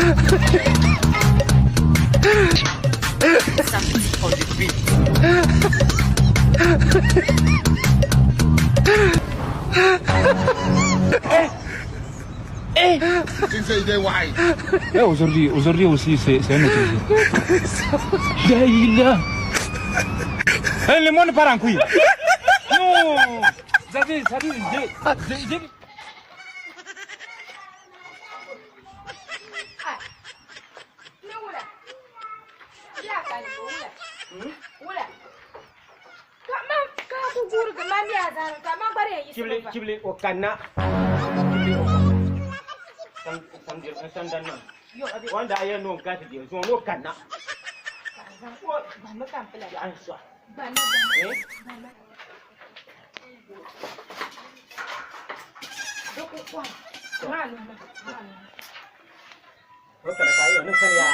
On the beat. Tu sais, il est wide. Aujourd'hui aussi, c'est un autre jour. Là. Le monde part en couille. Non. Ça dit, j'ai... Kibli okana. Sandan nan. Wanda ayi no gati dio so no kana. Ba mu kan fila. An so. Ba na. Duk kwa. Malu. Wata da kayo nan kan ya.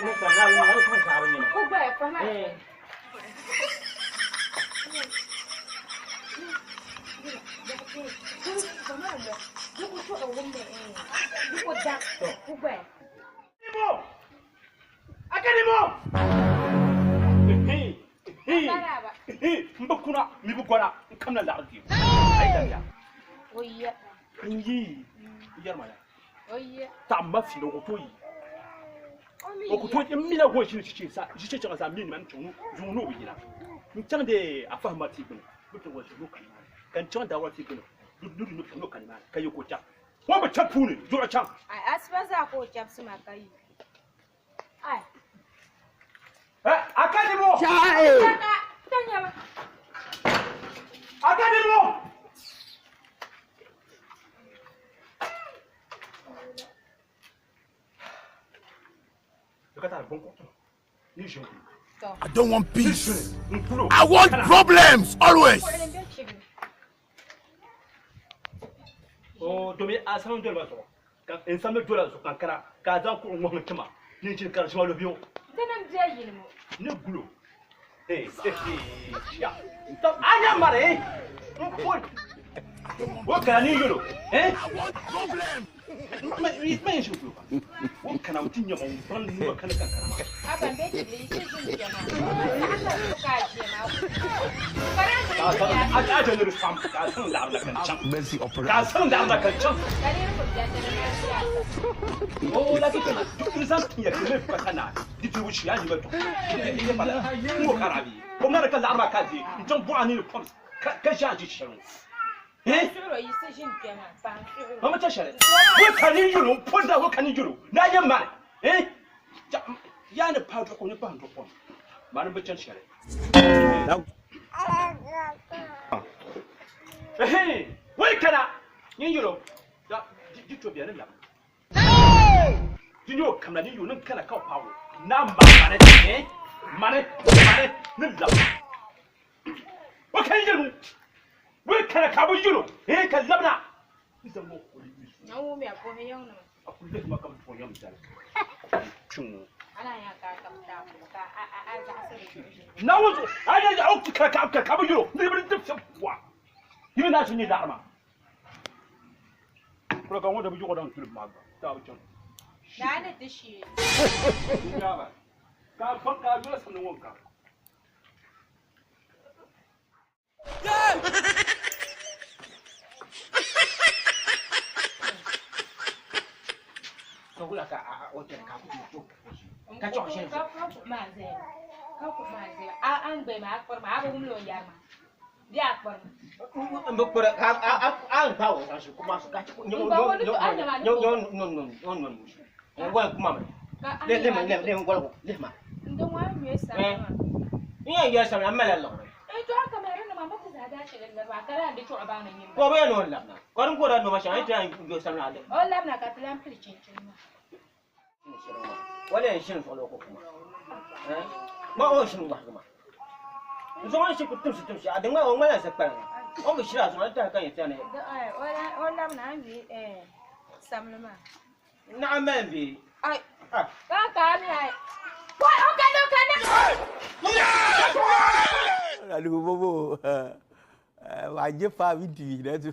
Nan kan na wani kan sabu ne. Ko ba fa ma. Mbakuna mi bukora kamna la ardi ay dariya Oya. ngi yarmala Oya. ta mafi no kotoyi o kotoyi mina go shi sa shi ce ga min man tunu zuno bi gina mun tan de afahma ti kun mutu wa shi lokan kan tan da wati kun dudu no kan ma kai ko ta wa ba ta puni jura can Ai asbaza ko japsu ma kai. Ai. Akademo Tanya ba. Akademo I don't want peace. I want problems always. Oh, domin a samun dole ba so. In samu dole so kankara, ka za ku unwa mutuma. Ni cin karshe ma lobiyo. Danan jayi ne mu. Ne gulo. Ya. To anya mare. What can you do? I want problems. Me shi gulo. What can I tell you about ban ni ba kana kankara. Aban be ki yi shi jama'a. Allah ka ji na. A ne rusam ka san da Allah kan can. Mercy Ka opera. san da Allah kan can. Kare ku da na. Oh, la kike na. Duk zan tiya kile ka kana. Dike wuci ya ji ba to. Dike mala. Mo karabi. Ko mara kan arba ka ji. Jan bu ani ko ka sha ji shirin. Suro yi shi jama'a. Ba suro. Mama ta share. Ko kan yi yuro, ponda ko kan yi yuro. Na yan mare. Ya ne pa ko ne pa ndo ko. Mara ba can share. Wai kana yin yuro. Da dito biya ne la. Dinyo kamna ni yuro kana ka pawo. Na mane mane ne la. Wa kan yuro. Wai kana ka bu yuro. Ka labna. Izan mo ko ni. Na wo me ko he yau na. Akulle kuma kam to yam dal. Cin Ana ya ka kamta ka a za asiri. na wuce ai da auki ka bu yuro. Ni bi dip wa. Yi na shi ni da arma. Ko ga wanda bu yuro dan tulub ma ta bu can. Da ne dishi. Ya ba. Ka fanka yuro sanin wanka. Ka kula ka a wata ka ku ka ci shi. Ka ma zai. Ka ku ma zai. An bai ma akbar ma abu mun lo yar ma. Dia akbar. Mbukura an pawo kan shi kuma su kaci nyon ngwa kuma me le ngwa le ma Ndo wa mi sa. ni ya sa amala lo To haka mai rana mama ta zada shi da ba kara da to abana yin. ko be no la na ko rin ko da no ma sha ita yo sa na le O labna ka tilan pircin ma. wala shin folo ko kuma ma o shin wa kuma zo an shi kutum shi adin ma o mala sa pa o mi shira zo ta kan yata ne O labna an bi samlama. na amen bi Ai. Ka mi ai. Wai o ka do kana. Aduh bobo. Wajib faham itu dah tu.